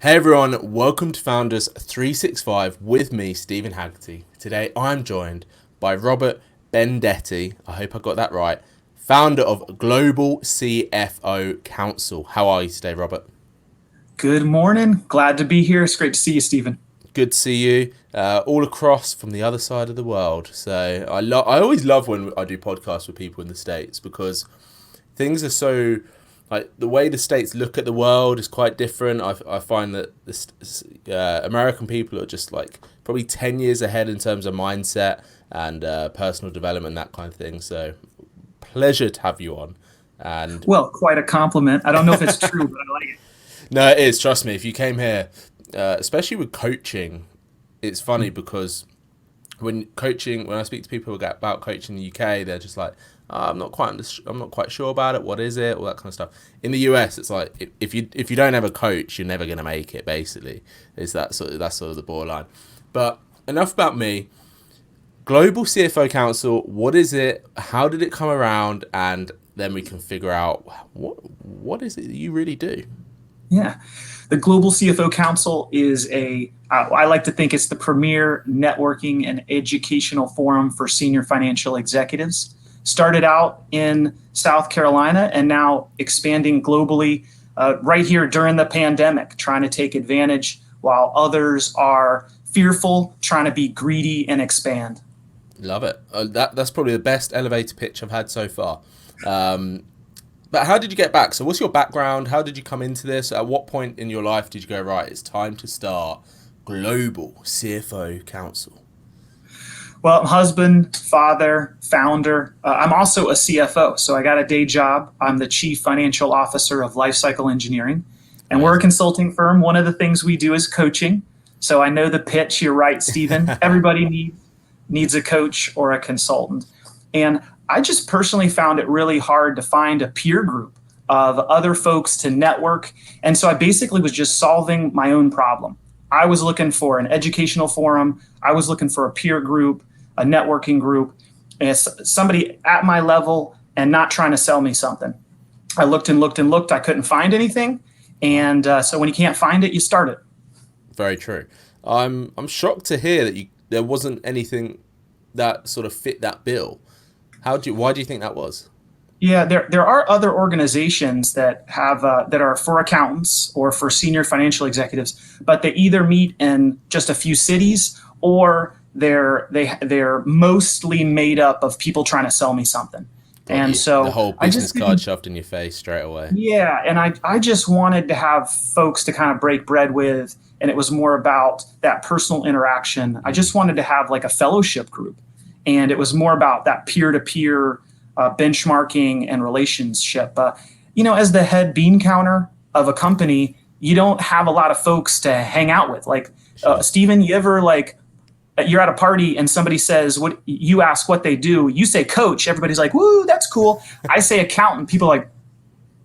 Hey everyone, welcome to Founders 365 with me, Stephen Haggerty. Today I'm joined by Robert Bendetti, I hope I got that right, founder of Global CFO Council. How are you today, Robert? Good morning. Glad to be here. It's great to see you, Stephen. Good to see you all across from the other side of the world. So I always love when I do podcasts with people in the States because things are so like the way the states look at the world is quite different. I find that American people are just like probably 10 years ahead in terms of mindset and personal development, that kind of thing. So pleasure to have you on. And Well, quite a compliment. I don't know if it's true, but I like it. no, it is. Trust me. If you came here, especially with coaching, it's funny because when I speak to people about coaching in the UK, they're just like, oh, I'm not quite sure about it. What is it? All that kind of stuff. In the US, it's like if you don't have a coach, you're never gonna make it. Basically, that's sort of the borderline. But enough about me. Global CFO Council. What is it? How did it come around? And then we can figure out what is it that you really do. Yeah. The Global CFO Council is I like to think it's the premier networking and educational forum for senior financial executives. Started out in South Carolina and now expanding globally right here during the pandemic, trying to take advantage while others are fearful, trying to be greedy and expand. Love it. That's probably the best elevator pitch I've had so far. But how did you get back? So what's your background? How did you come into this? At what point in your life did you go, right, it's time to start Global CFO Council? Well, husband, father, founder. I'm also a CFO, so I got a day job. I'm the chief financial officer of Lifecycle Engineering, and we're a Amazing. consulting firm. One of the things we do is coaching. So I know the pitch. You're right, Stephen. Everybody needs a coach or a consultant, and I just personally found it really hard to find a peer group of other folks to network, and so I basically was just solving my own problem. I was looking for an educational forum. I was looking for a peer group, a networking group, and it's somebody at my level and not trying to sell me something. I looked and looked and looked. I couldn't find anything. And so when you can't find it, you start it. Very true. I'm shocked to hear that there wasn't anything that sort of fit that bill. Why do you think that was? Yeah, there are other organizations that have that are for accountants or for senior financial executives, but they either meet in just a few cities or they're mostly made up of people trying to sell me something. Got And you. The so whole I business just card didn't. shoved in your face straight away. Yeah, and I just wanted to have folks to kind of break bread with, and it was more about that personal interaction. I just wanted to have like a fellowship group, and it was more about that peer-to-peer benchmarking and relationship. As the head bean counter of a company, you don't have a lot of folks to hang out with. Like, Sure. Stephen, you ever like you're at a party and somebody says what you ask what they do, you say coach, everybody's like, woo, that's cool. I say accountant, people are like,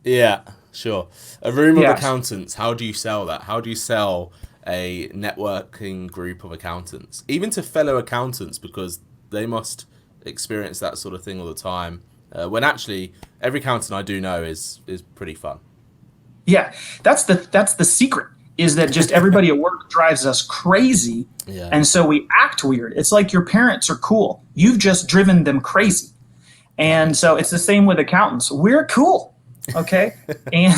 Yeah, sure. A room of yeah. accountants. How do you sell that? How do you sell a networking group of accountants, even to fellow accountants, because they must experience that sort of thing all the time. When actually, every accountant I do know is pretty fun. Yeah, that's the secret, is that just everybody at work drives us crazy, Yeah. and so we act weird. It's like your parents are cool. You've just driven them crazy. That And makes so it's sense. the same with accountants. We're cool. Okay? And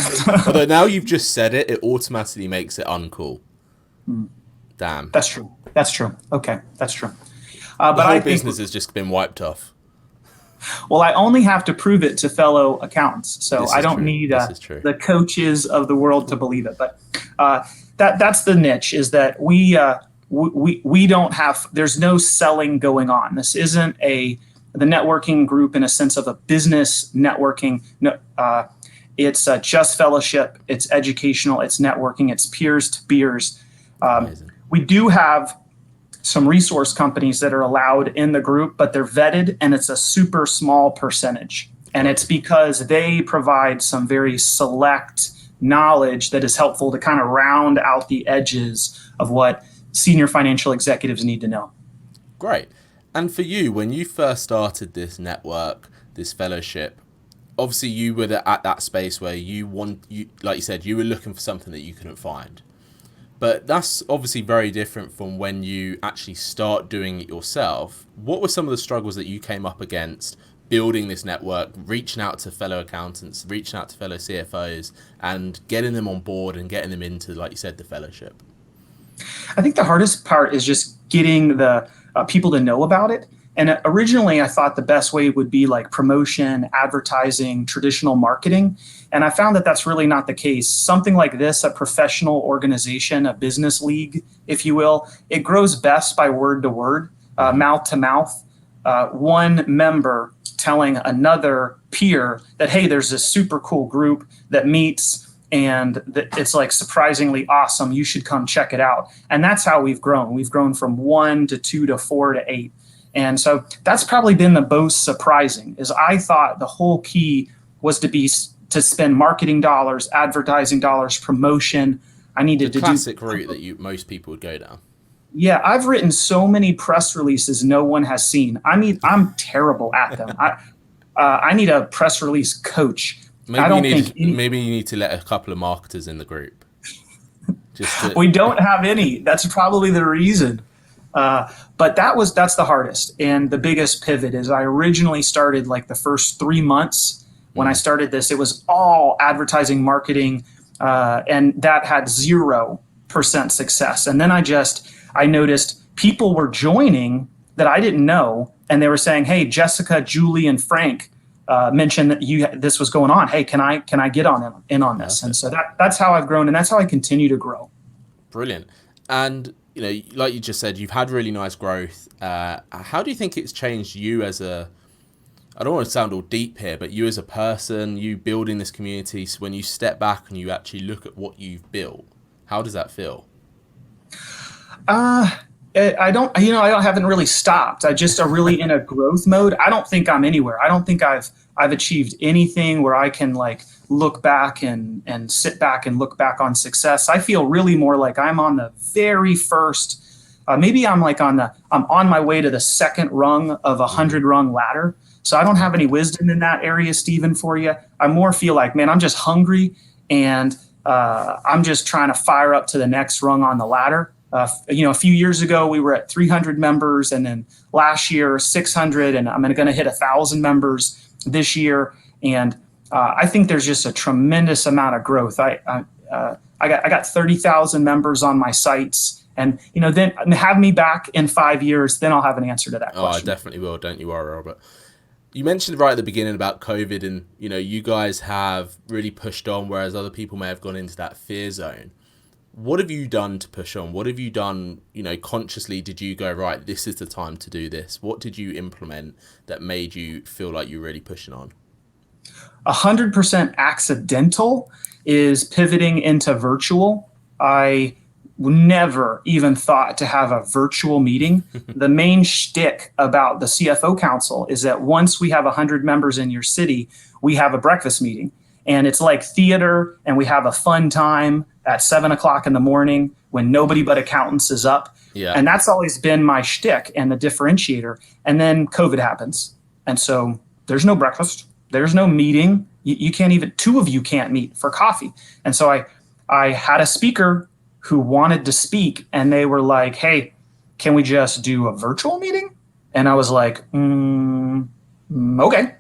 Although now you've just said it, it automatically makes it uncool. Damn. that's true. That's true. Okay, that's true. The But I whole think, business has just been wiped off. well, I only have to prove it to fellow accountants. So This I is don't true. need This is true. the coaches of the world to believe it. But that's the niche, is that we don't have, there's no selling going on. This isn't the networking group in a sense of a business networking. No, it's just fellowship, it's educational, it's networking, it's peers to peers. Amazing. We do have some resource companies that are allowed in the group, but they're vetted and it's a super small percentage. And Got it's you. because they provide some very select knowledge that is helpful to kind of round out the edges of what senior financial executives need to know. Great. And for you, when you first started this network, this fellowship, obviously you were at that space where you like you said, you were looking for something that you couldn't find. But that's obviously very different from when you actually start doing it yourself. What were some of the struggles that you came up against building this network, reaching out to fellow accountants, reaching out to fellow CFOs, and getting them on board and getting them into, like you said, the fellowship? I think the hardest part is just getting the people to know about it. And originally, I thought the best way would be like promotion, advertising, traditional marketing. And I found that that's really not the case. Something like this, a professional organization, a business league, if you will, it grows best by word to word, mouth to mouth. One member telling another peer that, hey, there's this super cool group that meets and it's like surprisingly awesome. You should come check it out. And that's how we've grown. We've grown from 1 to 2 to 4 to 8. And so that's probably been the most surprising, is I thought the whole key was to spend marketing dollars, advertising dollars, promotion. I needed to do the classic route that most people would go down. Yeah, I've written so many press releases no one has seen. I mean, I'm terrible at them. I need a press release coach. Maybe you need to let a couple of marketers in the group. We don't have any. That's probably the reason. But that's the hardest. And the biggest pivot is I originally started like the first 3 months when I started this, it was all advertising, marketing, and that had 0% success. And then I noticed people were joining that I didn't know, and they were saying, "Hey, Jessica, Julie, and Frank mentioned that this was going on. Hey, can I get in on this?" And so that's how I've grown, and that's how I continue to grow. Brilliant. And like you just said, you've had really nice growth. How do you think it's changed you as I don't want to sound all deep here, but you as a person, you building this community, so when you step back and you actually look at what you've built, how does that feel? I haven't really stopped. I just are really in a growth mode. I don't think I'm anywhere. I don't think I've achieved anything where I can like look back and sit back and look back on success. I feel really more like I'm on the very first, maybe I'm on my way to the second rung of a 100-rung ladder. So I don't have any wisdom in that area, Stephen, for you. I more feel like, man, I'm just hungry and I'm just trying to fire up to the next rung on the ladder. A few years ago, we were at 300 members, and then last year, 600, and I'm going to hit 1,000 members this year. And I think there's just a tremendous amount of growth. I got 30,000 members on my sites, and then have me back in 5 years, then I'll have an answer to that question. Oh, I definitely will. Don't you worry, Robert. You mentioned right at the beginning about COVID, and you guys have really pushed on, whereas other people may have gone into that fear zone. What have you done to push on? What have you done, consciously? Did you go, right, this is the time to do this? What did you implement that made you feel like you're really pushing on? 100% accidental is pivoting into virtual. I never even thought to have a virtual meeting. The main shtick about the CFO Council is that once we have 100 members in your city, we have a breakfast meeting. And it's like theater, and we have a fun time at 7 o'clock in the morning when nobody but accountants is up. Yeah. And that's always been my shtick and the differentiator. And then COVID happens. And so there's no breakfast. There's no meeting. You can't even, 2 of you can't meet for coffee. And so I had a speaker who wanted to speak, and they were like, "Hey, can we just do a virtual meeting?" And I was like, okay.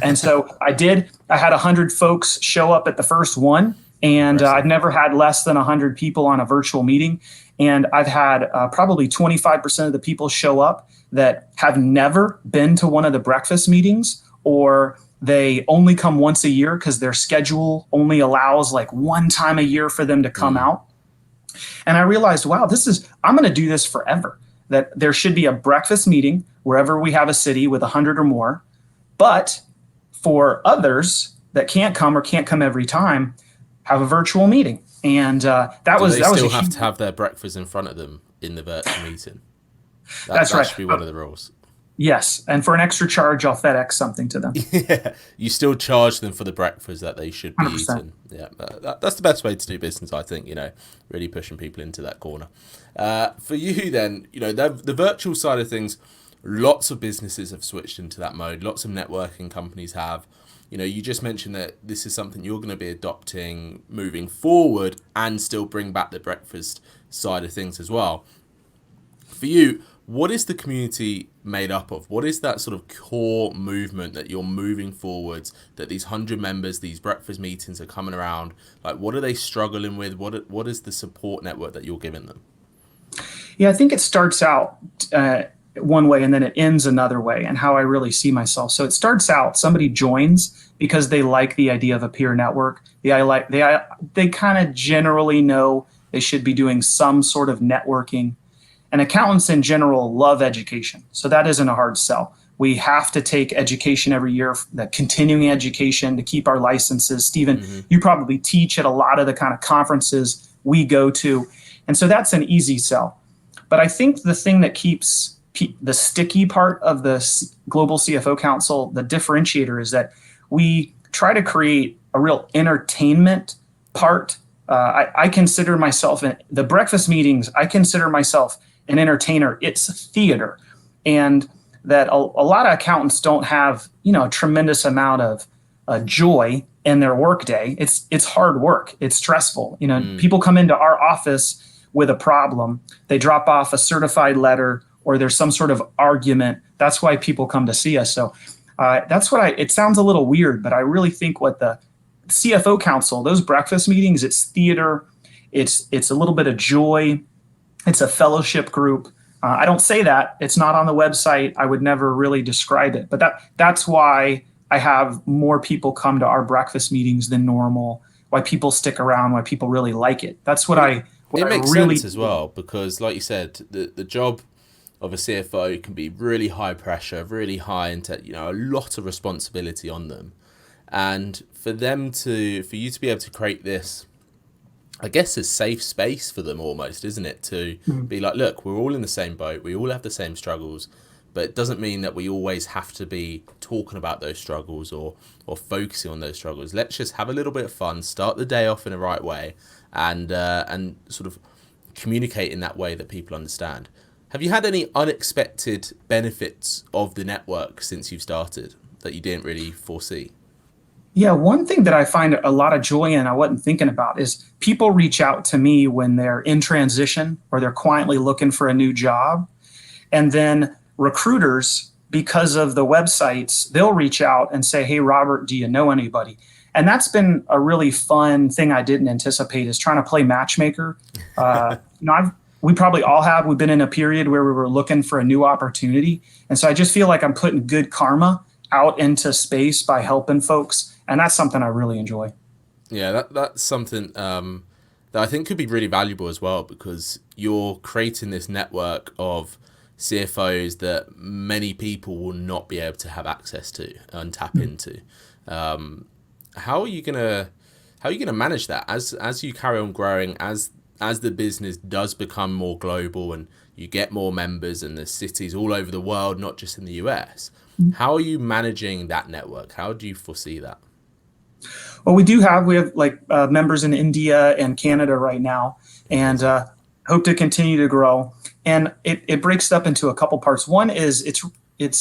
And so I did. I had 100 folks show up at the first one, and I've never had less than 100 people on a virtual meeting. And I've had probably 25% of the people show up that have never been to one of the breakfast meetings, or they only come once a year because their schedule only allows like one time a year for them to come out. And I realized, wow, I'm going to do this forever, that there should be a breakfast meeting wherever we have a city with 100 or more. But for others that can't come or can't come every time, have a virtual meeting. And that was still have to have their breakfast in front of them in the virtual meeting. That's right. That should be one of the rules. Yes, and for an extra charge, I'll FedEx something to them. Yeah, you still charge them for the breakfast that they should be 100%. eating. Yeah, that's the best way to do business, I think. Really pushing people into that corner. For you, then, the virtual side of things. Lots of businesses have switched into that mode. Lots of networking companies have. you know, you just mentioned that this is something you're going to be adopting moving forward and still bring back the breakfast side of things as well. For you, what is the community made up of? What is that sort of core movement that you're moving forwards, that these 100 members, these breakfast meetings are coming around? Like, what are they struggling with? What is the support network that you're giving them? Yeah, I think it starts out one way and then it ends another way, and how I really see myself. So it starts out, somebody joins because they like the idea of a peer network. They kind of generally know they should be doing some sort of networking. And accountants in general love education. So that isn't a hard sell. We have to take education every year, the continuing education to keep our licenses. Stephen, you probably teach at a lot of the kind of conferences we go to. And so that's an easy sell. But I think the thing that keeps the sticky part of the Global CFO Council, the differentiator, is that we try to create a real entertainment part. I consider myself in the breakfast meetings, I consider myself an entertainer. It's theater. And that a lot of accountants don't have, a tremendous amount of joy in their workday. It's hard work. It's stressful. People come into our office with a problem. They drop off a certified letter or there's some sort of argument. That's why people come to see us. So that's what it sounds a little weird, but I really think what the CFO Council, those breakfast meetings, it's theater. It's a little bit of joy. It's a fellowship group. I don't say that. It's not on the website. I would never really describe it. But that's why I have more people come to our breakfast meetings than normal, why people stick around, why people really like it. That's what it makes really sense as well, because like you said, the job of a CFO can be really high pressure, really high into, a lot of responsibility on them. And for you to be able to create this, I guess, a safe space for them almost, isn't it? To be like, look, we're all in the same boat. We all have the same struggles, but it doesn't mean that we always have to be talking about those struggles or focusing on those struggles. Let's just have a little bit of fun, start the day off in the right way, and sort of communicate in that way that people understand. Have you had any unexpected benefits of the network since you've started that you didn't really foresee? Yeah, one thing that I find a lot of joy in, I wasn't thinking about, is people reach out to me when they're in transition or they're quietly looking for a new job. And then recruiters, because of the websites, they'll reach out and say, hey, Robert, do you know anybody? And that's been a really fun thing I didn't anticipate, is trying to play matchmaker. We probably all have. We've been in a period where we were looking for a new opportunity. And so I just feel like I'm putting good karma out into space by helping folks. And that's something I really enjoy. Yeah, that's something that I think could be really valuable as well, because you're creating this network of CFOs that many people will not be able to have access to and tap into. How are you gonna manage that as you carry on growing, as the business does become more global and you get more members and the cities all over the world, not just in the US? How are you managing that network? How do you foresee that? Well, we have members in India and Canada right now, and hope to continue to grow. And it breaks up into a couple parts. One is it's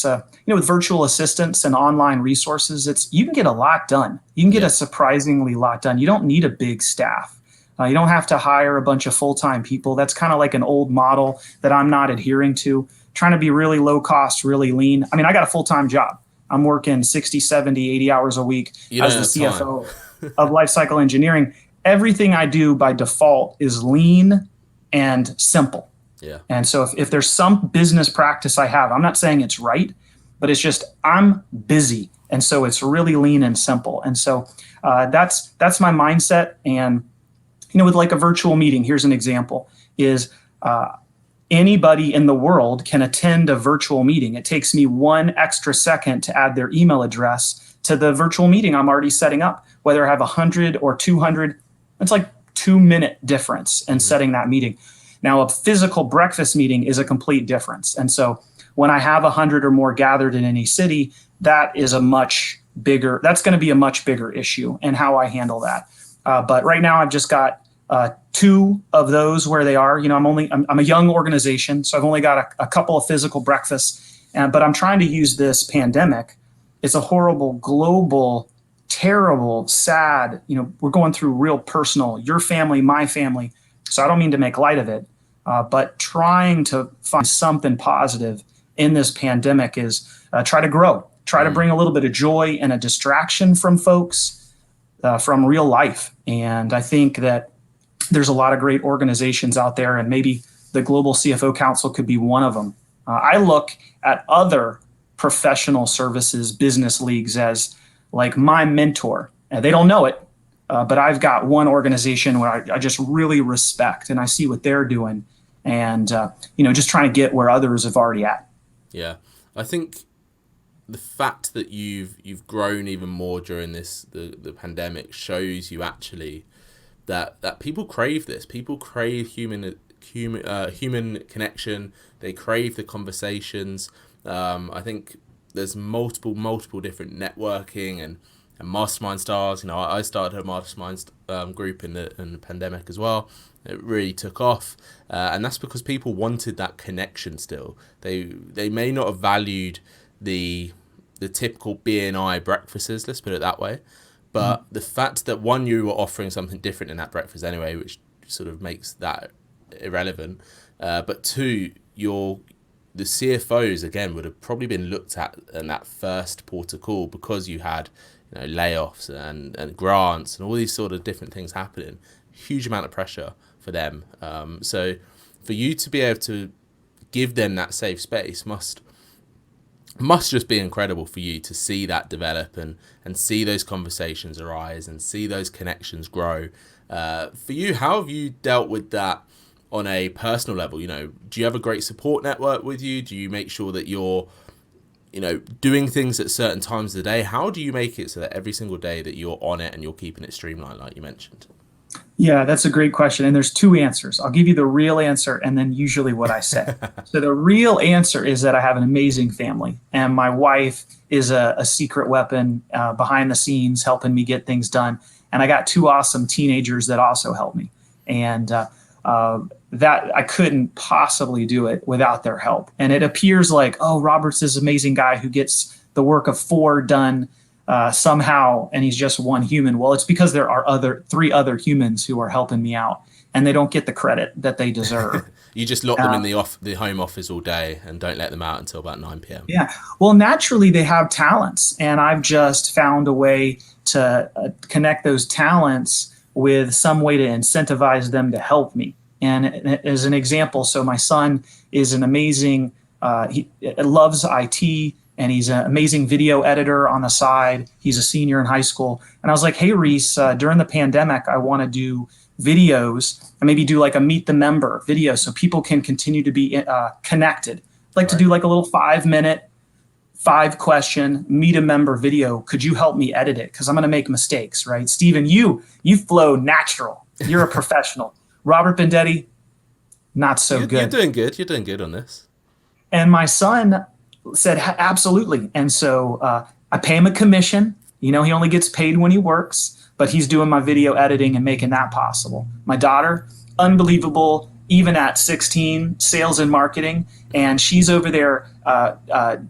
with virtual assistants and online resources, you can get a lot done. You can get a surprisingly lot done. You don't need a big staff. You don't have to hire a bunch of full-time people. That's kind of like an old model that I'm not adhering to. Trying to be really low cost, really lean. I mean, I got a full-time job. I'm working 60, 70, 80 hours a week as the CFO of Lifecycle Engineering. Everything I do by default is lean and simple. Yeah. And so if there's some business practice I have, I'm not saying it's right, but it's just I'm busy. And so it's really lean and simple. And so that's my mindset. And, with like a virtual meeting, here's an example, is anybody in the world can attend a virtual meeting. It takes me 1 extra second to add their email address to the virtual meeting I'm already setting up. Whether I have 100 or 200, it's like 2-minute difference in setting that meeting. Now, a physical breakfast meeting is a complete difference. And so when I have 100 or more gathered in any city, that's going to be a much bigger issue and how I handle that. But right now I've just got 2 of those where they are. I'm a young organization, so I've only got a couple of physical breakfasts. But I'm trying to use this pandemic. It's a horrible global terrible, sad, we're going through real personal, your family, my family. So I don't mean to make light of it, but trying to find something positive in this pandemic is try to grow, try to bring a little bit of joy and a distraction from folks, from real life. And I think that there's a lot of great organizations out there, and maybe the Global CFO Council could be one of them. I look at other professional services business leagues as like my mentor. They don't know it, but I've got one organization where I just really respect, and I see what they're doing, and just trying to get where others have already at. Yeah, I think the fact that you've grown even more during the pandemic shows you actually that people crave this. People crave human connection. They crave the conversations. I think there's multiple different networking and mastermind styles. I started a mastermind group in the pandemic as well. It really took off, and that's because people wanted that connection still. They may not have valued the typical BNI breakfasts, let's put it that way, but the fact that one, you were offering something different in that breakfast anyway, which sort of makes that irrelevant, but two, the CFOs again would have probably been looked at in that first port of call because you had layoffs and grants and all these sort of different things happening. Huge amount of pressure for them. So for you to be able to give them that safe space must just be incredible for you to see that develop and see those conversations arise and see those connections grow. For you, how have you dealt with that on a personal level? Do you have a great support network with you? Do you make sure that you're doing things at certain times of the day? How do you make it so that every single day that you're on it and you're keeping it streamlined like you mentioned? Yeah, that's a great question. And there's two answers. I'll give you the real answer and then usually what I say. So the real answer is that I have an amazing family, and my wife is a secret weapon behind the scenes helping me get things done. And I got two awesome teenagers that also help me. And that I couldn't possibly do it without their help. And it appears like, oh, Robert's this amazing guy who gets the work of four done somehow, and he's just one human. Well, it's because there are three other humans who are helping me out, and they don't get the credit that they deserve. You just lock them in the home office all day and don't let them out until about 9 p.m. Yeah. Well, naturally, they have talents, and I've just found a way to connect those talents with some way to incentivize them to help me. And as an example, so my son is an amazing, he loves IT, and he's an amazing video editor on the side. He's a senior in high school. And I was like, hey, Reese, during the pandemic, I want to do videos and maybe do like a meet the member video so people can continue to be connected. I'd like to do like a little 5-minute, 5-question meet a member video. Could you help me edit it? Because I'm going to make mistakes, right? Steven, you flow natural. You're a professional. Robert Bendetti, not so good. You're doing good. You're doing good on this. And my son said, absolutely. And so I pay him a commission. He only gets paid when he works, but he's doing my video editing and making that possible. My daughter, unbelievable, even at 16, sales and marketing. And she's over there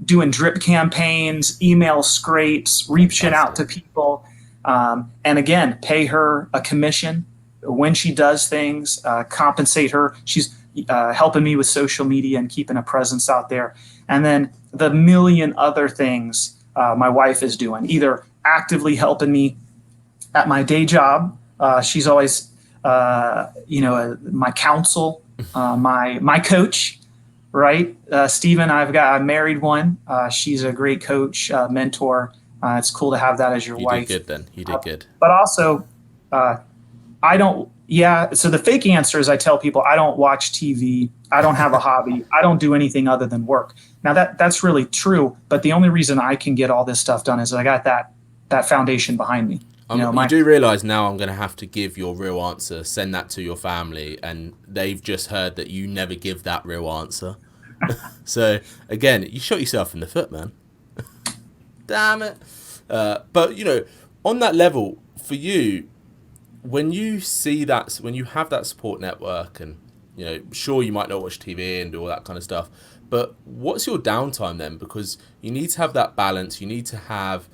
doing drip campaigns, email scrapes, reaching out to people. And again, pay her a commission when she does things, compensate her. She's helping me with social media and keeping a presence out there. And then the million other things my wife is doing, either actively helping me at my day job. She's always, my counsel, my coach, right? Steven, I married one. She's a great coach, mentor. It's cool to have that as your wife. You did good then. You did good. But also, so the fake answer is I tell people I don't watch TV. I don't have a hobby. I don't do anything other than work. Now that's really true, but the only reason I can get all this stuff done is I got that foundation behind me. You do realize now I'm going to have to give your real answer, send that to your family, and they've just heard that you never give that real answer. So again, you shot yourself in the foot, man. Damn it. But on that level, for you, when you see that, when you have that support network, and sure, you might not watch TV and do all that kind of stuff, but what's your downtime then? Because you need to have that balance. You need to have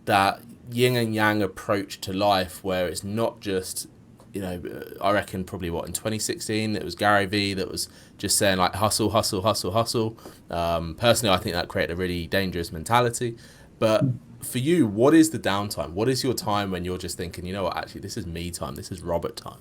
that yin and yang approach to life where it's not just, I reckon probably in 2016 it was Gary Vee that was just saying like hustle, hustle, hustle, hustle. Personally, I think that created a really dangerous mentality. But for you, what is the downtime? What is your time when you're just thinking, you know what, actually, this is me time. This is Robert time.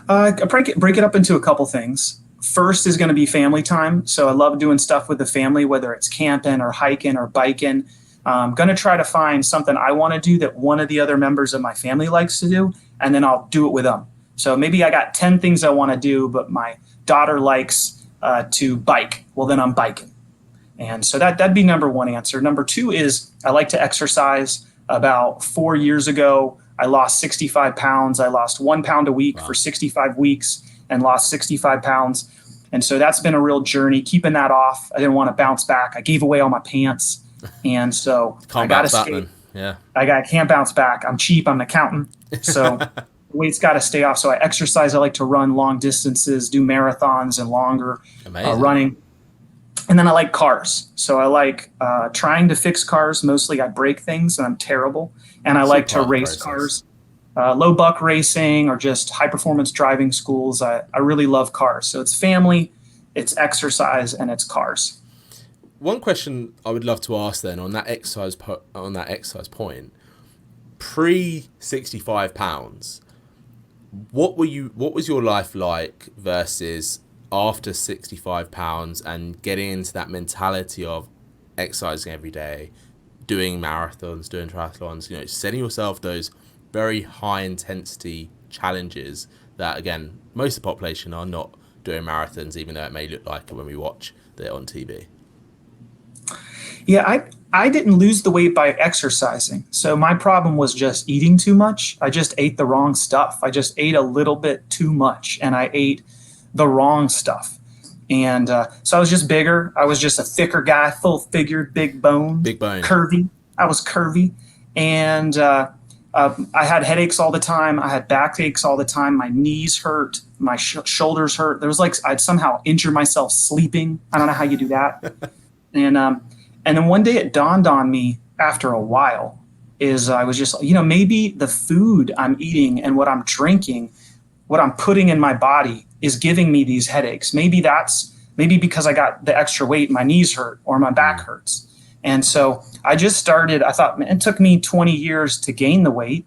I break it up into a couple things. First is going to be family time. So I love doing stuff with the family, whether it's camping or hiking or biking. I'm going to try to find something I want to do that one of the other members of my family likes to do, and then I'll do it with them. So maybe I got 10 things I want to do, but my daughter likes to bike. Well, then I'm biking. And so that'd be number one answer. Number two is I like to exercise. About 4 years ago, I lost 65 pounds. I lost 1 pound a week for 65 weeks and lost 65 pounds. And so that's been a real journey, keeping that off. I didn't want to bounce back. I gave away all my pants. And so I got to skate. Yeah. I can't bounce back. I'm cheap. I'm an accountant. So weight's got to stay off. So I exercise. I like to run long distances, do marathons and longer running. And then I like cars. So I like trying to fix cars. Mostly I break things and I'm terrible. And I like to race cars. Low buck racing or just high performance driving schools. I really love cars. So it's family, it's exercise, and it's cars. One question I would love to ask then on that exercise point, pre 65 pounds, what was your life like versus after 65 pounds and getting into that mentality of exercising every day, doing marathons, doing triathlons, setting yourself those very high intensity challenges that, again, most of the population are not doing marathons, even though it may look like it when we watch it on TV. Yeah, I didn't lose the weight by exercising. So my problem was just eating too much. I just ate the wrong stuff. I just ate a little bit too much and I ate the wrong stuff. And so I was just bigger. I was just a thicker guy, full figured, big bone, curvy. I was curvy. And I had headaches all the time. I had backaches all the time. My knees hurt. My shoulders hurt. There was like I'd somehow injure myself sleeping. I don't know how you do that. And then one day it dawned on me after a while is I was just, maybe the food I'm eating and what I'm drinking, what I'm putting in my body is giving me these headaches. Maybe because I got the extra weight, my knees hurt or my back hurts. And so I just started, I thought, man, it took me 20 years to gain the weight.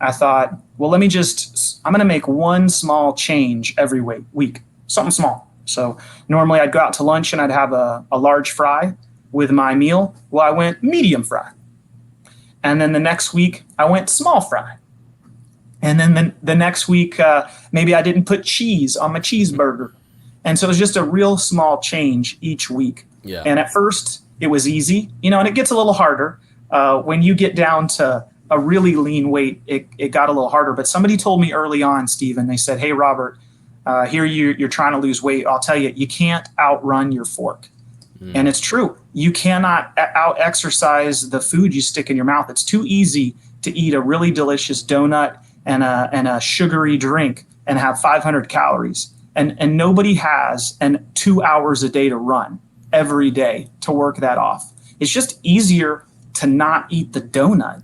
I thought, well, I'm going to make one small change every week, something small. So normally I'd go out to lunch and I'd have a large fry with my meal. Well, I went medium fry. And then the next week I went small fry. And then the next week, maybe I didn't put cheese on my cheeseburger. And so it was just a real small change each week. Yeah. And at first it was easy, and it gets a little harder. When you get down to a really lean weight, it got a little harder. But somebody told me early on, Stephen, they said, hey, Robert, here you're trying to lose weight. I'll tell you, you can't outrun your fork. And it's true. You cannot out-exercise the food you stick in your mouth. It's too easy to eat a really delicious donut and a sugary drink and have 500 calories. And nobody has 2 hours a day to run every day to work that off. It's just easier to not eat the donut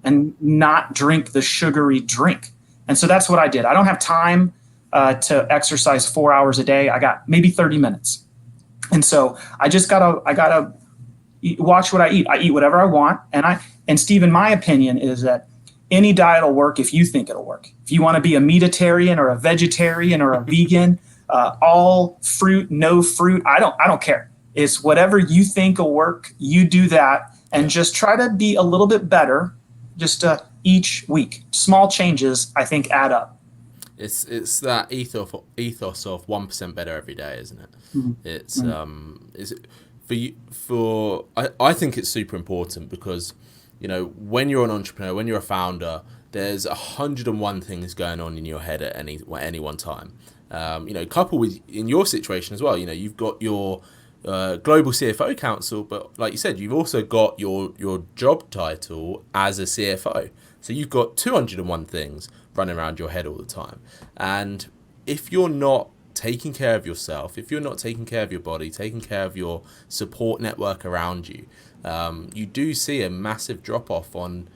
and not drink the sugary drink. And so that's what I did. I don't have time to exercise 4 hours a day. I got maybe 30 minutes. And so I gotta watch what I eat. I eat whatever I want. And Steve, in my opinion, is that any diet will work if you think it'll work. If you want to be a meatitarian or a vegetarian or a vegan, all fruit, no fruit, I don't care. It's whatever you think will work. You do that and just try to be a little bit better just each week. Small changes, I think, add up. It's that ethos of 1% better every day, isn't it? Mm-hmm. It's for you. I think it's super important because when you're an entrepreneur, when you're a founder, there's 101 things going on in your head at any one time. Coupled with in your situation as well. You've got your global CFO Council, but like you said, you've also got your job title as a CFO. So you've got 201 things running around your head all the time. And if you're not taking care of yourself, if you're not taking care of your body, taking care of your support network around you, you do see a massive drop off on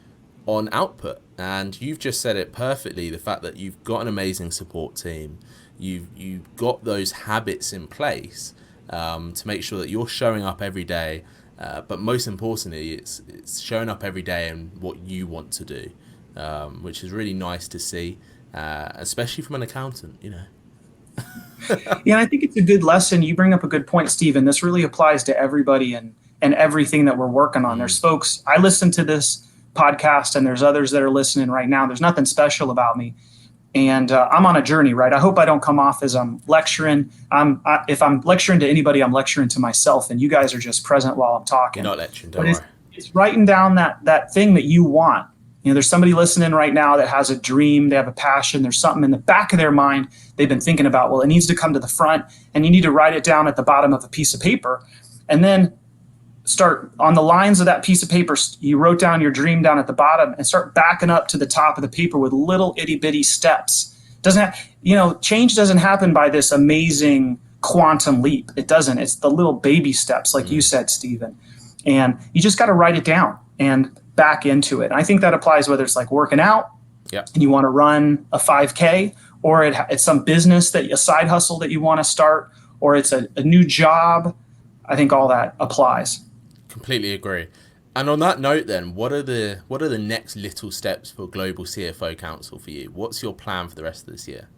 output. And you've just said it perfectly. The fact that you've got an amazing support team, you've got those habits in place to make sure that you're showing up every day. But most importantly, it's showing up every day in what you want to do, which is really nice to see, especially from an accountant, you know. Yeah, I think it's a good lesson. You bring up a good point, Stephen. This really applies to everybody and everything that we're working on. There's folks, I listen to this podcast and there's others that are listening right now. There's nothing special about me. And I'm on a journey, right? I hope I don't come off as I'm lecturing. If I'm lecturing to anybody, I'm lecturing to myself, and you guys are just present while I'm talking. You're not lecturing, don't worry. It's writing down that thing that you want. You know, there's somebody listening right now that has a dream, they have a passion, there's something in the back of their mind they've been thinking about. Well, it needs to come to the front, and you need to write it down at the bottom of a piece of paper. And then start on the lines of that piece of paper. You wrote down your dream down at the bottom and start backing up to the top of the paper with little itty bitty steps. Change doesn't happen by this amazing quantum leap. It doesn't. It's the little baby steps, like you said, Stephen. And you just got to write it down and back into it. And I think that applies whether it's like working out and you want to run a 5K, or it's some business, a side hustle that you want to start, or it's a new job. I think all that applies. Completely agree. And on that note, then, what are the next little steps for Global CFO Council for you? What's your plan for the rest of this year?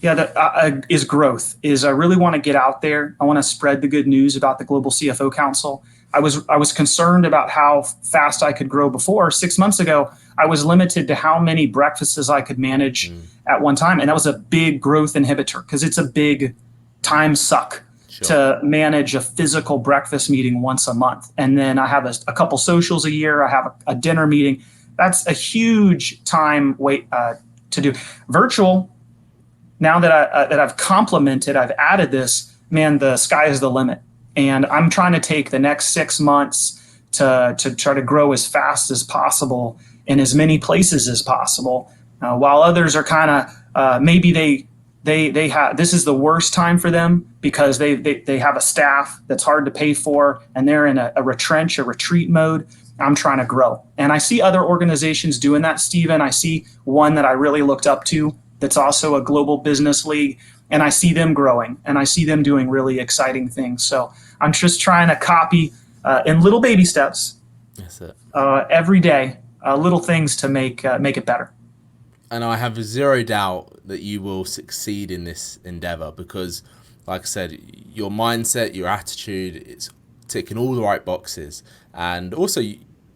Yeah, that is growth. I really want to get out there. I want to spread the good news about the Global CFO Council. I was concerned about how fast I could grow before. 6 months ago, I was limited to how many breakfasts I could manage at one time, and that was a big growth inhibitor because it's a big time suck. Sure. To manage a physical breakfast meeting once a month. And then I have a couple socials a year. I have a dinner meeting. That's a huge time wait to do. Virtual, now that I've complemented, I've added this, man, the sky is the limit. And I'm trying to take the next 6 months to try to grow as fast as possible in as many places as possible. While others are kind of, maybe they have, this is the worst time for them because they have a staff that's hard to pay for and they're in a retreat mode. I'm trying to grow. And I see other organizations doing that, Stephen. I see one that I really looked up to that's also a global business league, and I see them growing and I see them doing really exciting things. So I'm just trying to copy in little baby steps. That's it. Every day, little things to make it better. And I have zero doubt that you will succeed in this endeavor because, like I said, your mindset, your attitude, it's ticking all the right boxes. And also,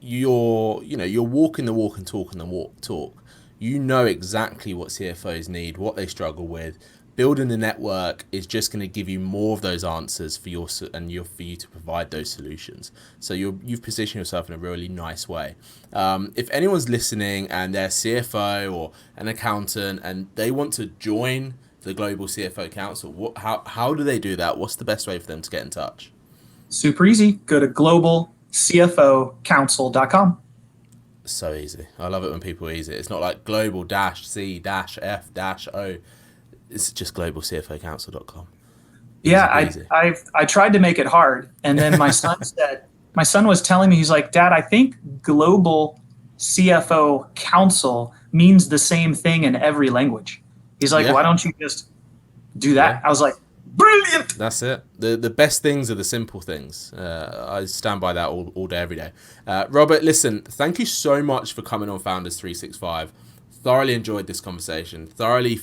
you're walking the walk and talking the talk. You know exactly what CFOs need, what they struggle with. Building the network is just going to give you more of those answers for you to provide those solutions. So you've positioned yourself in a really nice way. If anyone's listening and they're CFO or an accountant and they want to join the Global CFO Council, how do they do that? What's the best way for them to get in touch? Super easy. Go to globalcfocouncil.com. So easy. I love it when people are easy. It's not like global-c-f-o. It's just globalcfocouncil.com. Yeah, I tried to make it hard, and then my son was telling me, he's like, Dad, I think Global CFO Council means the same thing in every language. He's like, Why don't you just do that? Yeah. I was like, brilliant. That's it. The best things are the simple things. I stand by that all day, every day. Robert, listen, thank you so much for coming on Founders 365. Thoroughly enjoyed this conversation. Thoroughly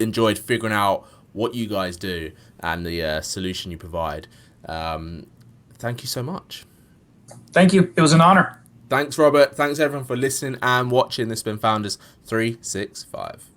enjoyed figuring out what you guys do and the solution you provide. Thank you so much. Thank you. It was an honor. Thanks, Robert. Thanks, everyone, for listening and watching. This has been Founders 365.